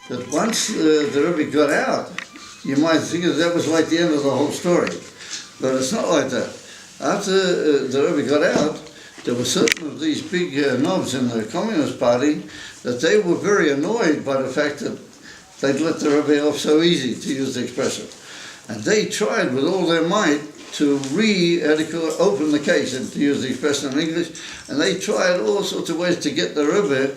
that once the Rebbe got out, you might think that was like the end of the whole story. But it's not like that. After the Rebbe got out, there were certain of these big knobs in the Communist Party that they were very annoyed by the fact that they'd let the Rebbe off so easy, to use the expression. And they tried with all their might to open the case, and to use the expression in English, and they tried all sorts of ways to get the Rebbe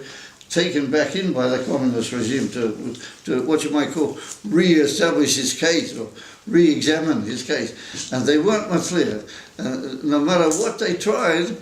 taken back in by the communist regime to what you might call re-establish his case or re-examine his case. And they weren't matzliach. No matter what they tried,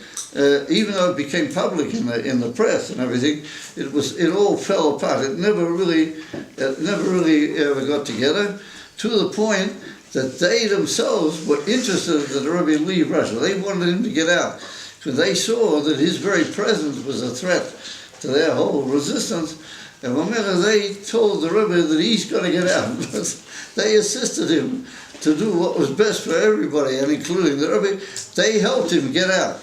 even though it became public in the press and everything, it all fell apart. It never really ever got together, to the point that they themselves were interested that the Rebbe leave Russia. They wanted him to get out, because they saw that his very presence was a threat to their whole resistance. And whenever they told the Rebbe that he's got to get out, they assisted him to do what was best for everybody, and including the Rebbe. They helped him get out.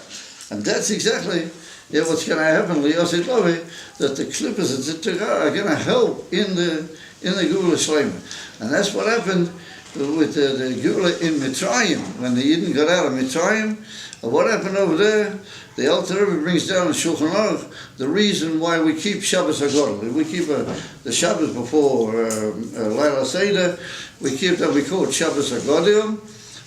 And that's exactly what's going to happen, Liossi Lovi, that the Clippers are going to help in the Geula Shlema. And that's what happened with the Geula in Mitzrayim, when the Yidden got out of Mitzrayim. What happened over there? The Alter Rebbe brings down in Shulchan Aruch the reason why we keep Shabbos HaGodol. We keep the Shabbos before Laila Seder. We keep that, we call it Shabbos HaGodol.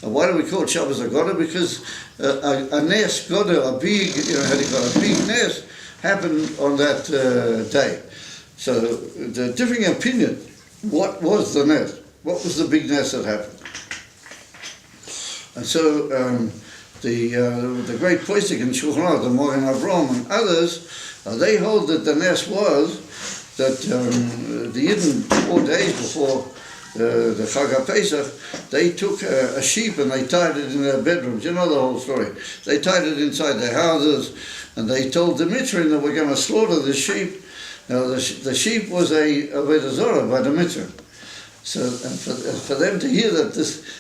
And why do we call it Shabbos HaGodol? Because a nes Godel, a big nes, happened on that day. So the differing opinion, what was the nes? What was the big nes that happened? And so the great posek in Shulchan Aruch, the Mogen Avram and others, they hold that the nes was that the Yidden 4 days before the Chag HaPesach, they took a sheep and they tied it in their bedrooms. You know the whole story. They tied it inside their houses, and they told the Mitzrayim that we're going to slaughter the sheep. Now the sheep was a Avodah Zarah by the Mitzrayim. So and for them to hear that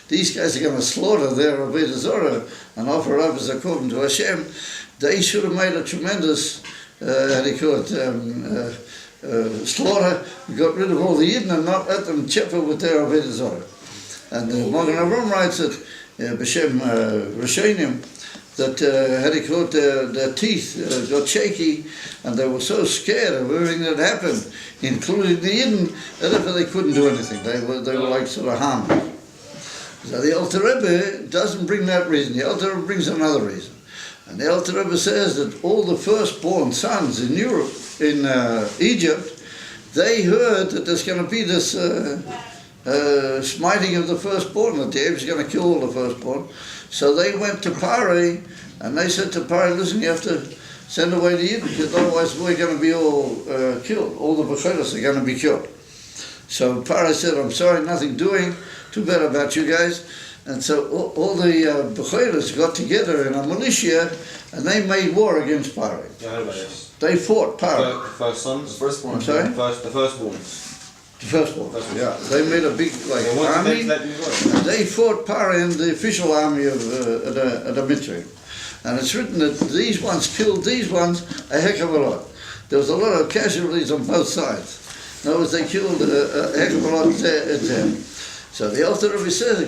these guys are going to slaughter their Avodah Zarah and offer up as a korban to Hashem, they should have made a tremendous, slaughter, got rid of all the Yidden and not let them chipper with their Avodah Zarah. And the Mogen Avram writes that B'Shem Rishonim, that their teeth got shaky, and they were so scared of everything that happened, including the Yidden, that they couldn't do anything. They were like sort of harmless. So the Alter Rebbe doesn't bring that reason. The Alter Rebbe brings another reason. And the Alter Rebbe says that all the firstborn sons in Europe, in Egypt, they heard that there's going to be this smiting of the firstborn, that the Arabs are going to kill all the firstborn. So they went to Pare, and they said to Pare, listen, you have to send away the Yidden, because otherwise we're going to be all killed. All the Bechoros are going to be killed. So Pare said, I'm sorry, nothing doing, too bad about you guys. And so all the Bechoros got together in a militia, and they made war against Pare. They fought Pare. The first sons? The firstborn. I'm sorry? The firstborn. The firstborn, yeah. They made a big army, and they fought Pare in the official army of the Mitzrayim. And it's written that these ones killed these ones a heck of a lot. There was a lot of casualties on both sides. In other words, they killed a heck of a lot there. So the Alter Rebbe says,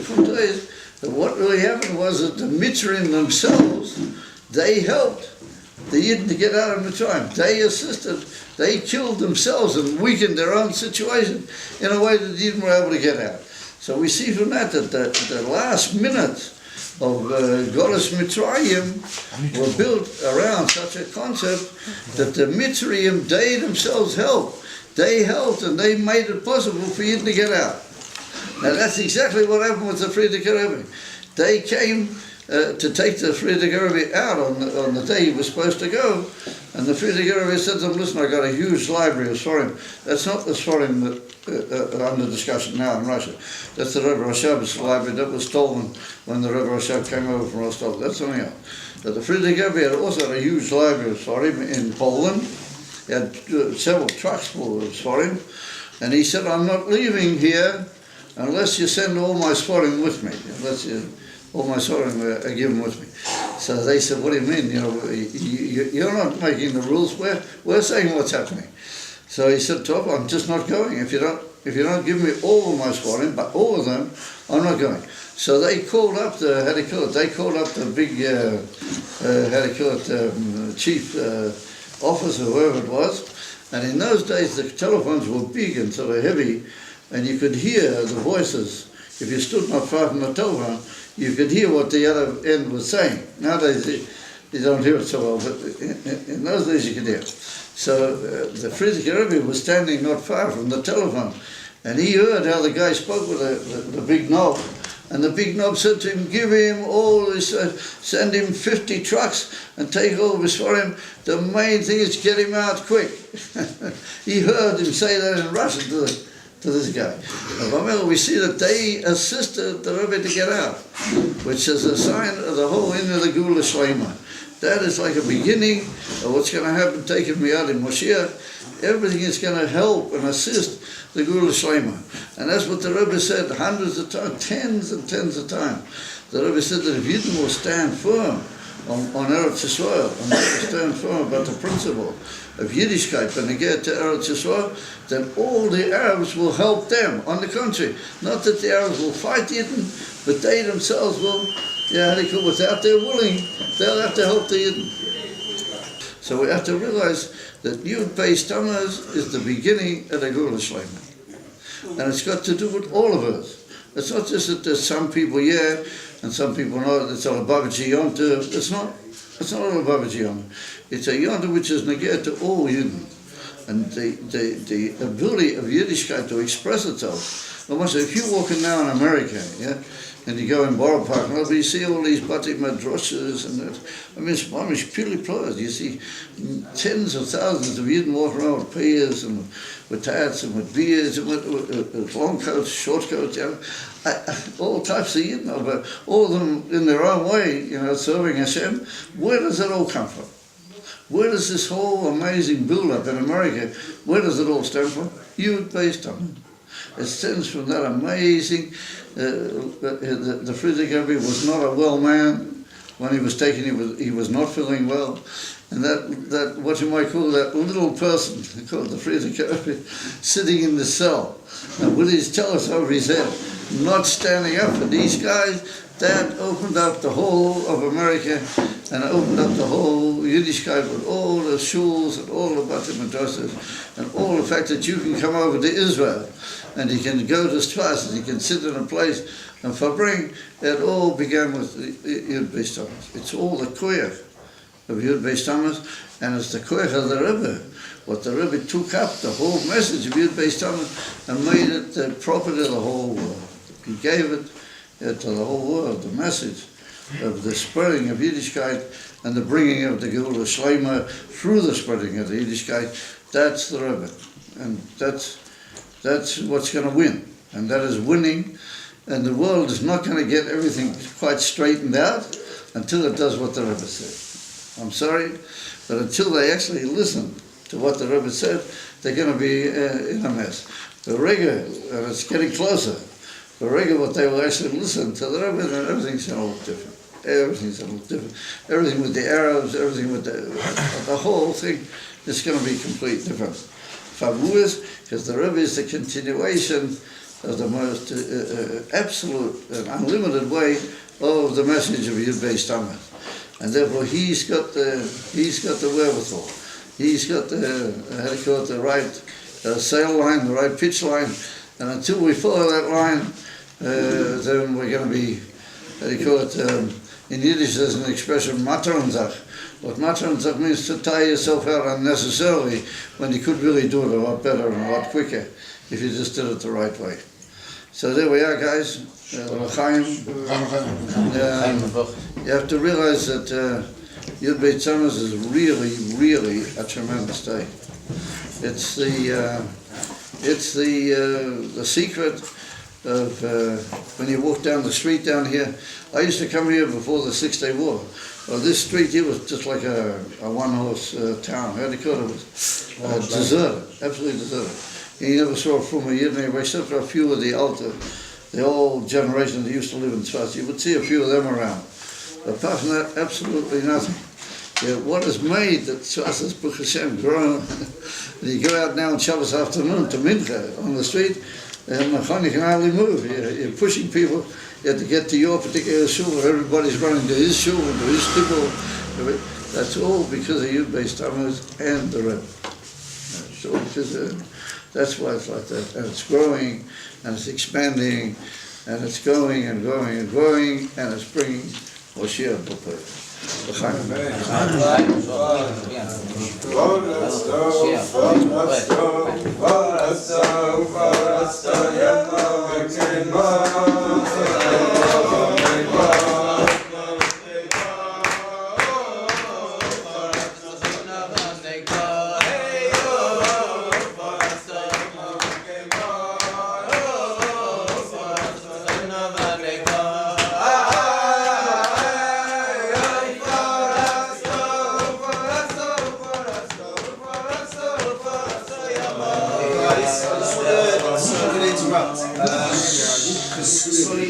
that what really happened was that the Mitzrayim themselves, they helped the Yidden to get out of Mitzrayim. They assisted, they killed themselves and weakened their own situation in a way that the Yidden were able to get out. So we see from that the last minutes of Golas Mitzrayim were built around such a concept that the Mitzrayim, they themselves helped. They helped and they made it possible for Yidden to get out. Now that's exactly what happened with the Friedrich Rebbe. They came to take the Friedrich Rebbe out on the day he was supposed to go, and the Friedrich Rebbe said to them, listen, I got a huge library of Sforim. That's not the Sforim that are under discussion now in Russia. That's the Rebbe Rashab's library that was stolen when the Rebbe Rashab came over from Rostov. That's something else. But the Friedrich Rebbe had also had a huge library of Sforim in Poland. He had several trucks full of Sforim, and he said, I'm not leaving here unless you send all my Sforim with me, all my Sforim are given with me. So they said, what do you mean? You're not making the rules, we're saying what's happening. So he said, Top, I'm just not going. If you don't give me all of my squatting, but all of them, I'm not going. So they called up the, they called up the big, chief officer, whoever it was. And in those days, the telephones were big and sort of heavy, and you could hear the voices. If you stood not far from the telephone, you could hear what the other end was saying. Nowadays, you don't hear it so well, but in those days you could hear. So the Frierdiker Rebbe was standing not far from the telephone, and he heard how the guy spoke with the big knob. And the big knob said to him, give him all this, send him 50 trucks and take all this for him. The main thing is get him out quick. He heard him say that in Russian to this guy. Well, we see that they assisted the Rebbe to get out, which is a sign of the whole end of the Gula Shlema. That is like a beginning of what's going to happen, taking me out in Moshiach. Everything is going to help and assist the Gula Shlema. And that's what the Rebbe said hundreds of times, tens and tens of times. The Rebbe said that if Yidden will stand firm on Eretz Yisrael, and they will stand firm about the principle of Yiddishkeit when they get to Eretz Yisrael, then all the Arabs will help them. On the contrary, not that the Arabs will fight Yidden, but they themselves will, without their willing, they'll have to help the Yidden. So we have to realize that Yud Beis Tammuz is the beginning of the Gula Shlema. And it's got to do with all of us. It's not just that there's some people here and some people not, it's all above Yonta. It's not all above Yonta. It's a Yonta which is negate to all Yidden. And the ability of Yiddishkeit to express itself. If you're walking now in America, and you go in Borough Park, and you see all these Bati Madrasas and that. I mean, it's purely plurals. You see tens of thousands of Yidden walking around with pears and with tats and with beards and with long coats, short coats, all types of Yidden, but all of them in their own way, serving Hashem. Where does it all come from? Where does this whole amazing build-up in America, where does it all stem from? Yud Beis Tammuz. It stems from that amazing, the Frierdiker Rebbe was not a well man. When he was taken, he was not feeling well. And that what you might call that little person, called the Frierdiker Rebbe, sitting in the cell, and with his tellus over his head, not standing up for these guys, that opened up the whole of America, and opened up the whole Yiddishkeit with all the shuls and all the Bati Madrasas, and all the fact that you can come over to Israel, and you can go to Sfas, and you can sit in a place, and farbrengen, it all began with Yud Beis Tammuz. It's all the koyach of Yud Beis Tammuz, and it's the koyach of the Rebbe. What the Rebbe took up, the whole message of Yud Beis Tammuz, and made it the property of the whole world. He gave it to the whole world, the message of the spreading of Yiddishkeit and the bringing of the Gula Shlema through the spreading of the Yiddishkeit. That's the Rebbe. And that's what's going to win. And that is winning. And the world is not going to get everything quite straightened out until it does what the Rebbe said. I'm sorry, but until they actually listen to what the Rebbe said, they're going to be in a mess. The Rega, and it's getting closer, the Rega, what they will actually listen to the Rebbe, then everything's going to look different. Everything's going to look different. Everything with the Arabs, everything with the whole thing is going to be completely different. Fabuous, because the Rebbe is the continuation of the most absolute and unlimited way of the message of Yud Beis Tammuz. And therefore he's got the wherewithal. He's got the right sail line, the right pitch line. And until we follow that line, then we're going to be, in Yiddish there's an expression, matronzach. What matronzach means to tire yourself out unnecessarily when you could really do it a lot better and a lot quicker if you just did it the right way. So there we are, guys. L'chaim. You have to realize that Yud Beis Tammuz is really, really a tremendous day. It's the secret of when you walk down the street down here. I used to come here before the 6 Day War. Well, this street here was just like a one-horse town. How do you call it? It was deserted, absolutely deserted. And you never saw from a Yidden anyway, except for a few of the old generation that used to live in Tzfat. You would see a few of them around. But apart from that, absolutely nothing. what is made that Shabbos Baruch Hashem grown. And you go out now on Shabbos afternoon to Mincha on the street, and you can hardly move. You're pushing people. You have to get to your particular shul. Everybody's running to his shul and to his tikkun. That's all because of you, Beis Tammuz and the Rebbe. That's all because that's why it's like that. And it's growing, and it's expanding, and it's going and going and growing, and it's bringing Moshiach B'Peh.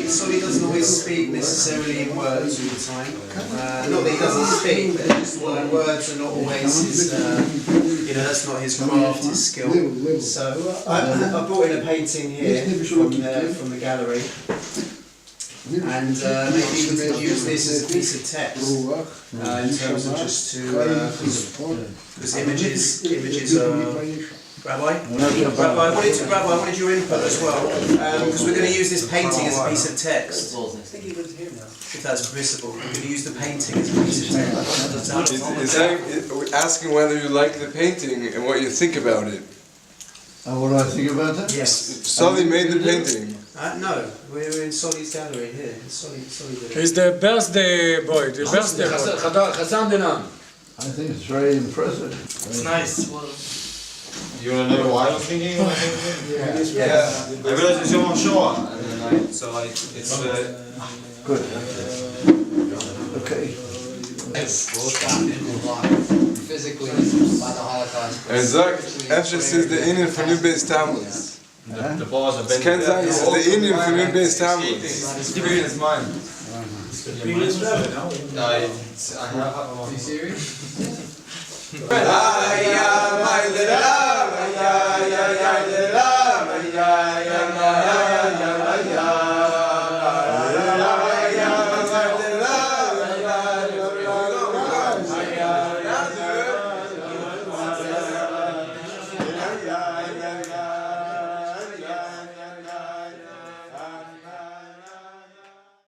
Solly doesn't always speak necessarily in words all the time. Not that he doesn't speak, but just words are not always his, that's not his craft, his skill. So I brought in a painting here from the gallery. And maybe we could use this as a piece of text in terms of just to, because images are... Rabbi, I wanted your input as well, because we're going to use this painting as a piece of text. If that's permissible, we're going to use the painting as a piece of text. We're asking whether you like the painting and what you think about it. What do I think about that? Yes. Solly made the painting. No, we're in Solly's gallery here. Solly He's the birthday boy, I think it's very impressive. It's nice. You want to know why I was thinking? Yeah. I realized it's your Shoah, and then it's Good. Okay. Physically, by the Holocaust. Er sagt, Efshas is the Indian for New Beis Tammuz. the bars are bending. Ken sagen, es ist the Indian for New Beis Tammuz. The screen is mine. Are you serious?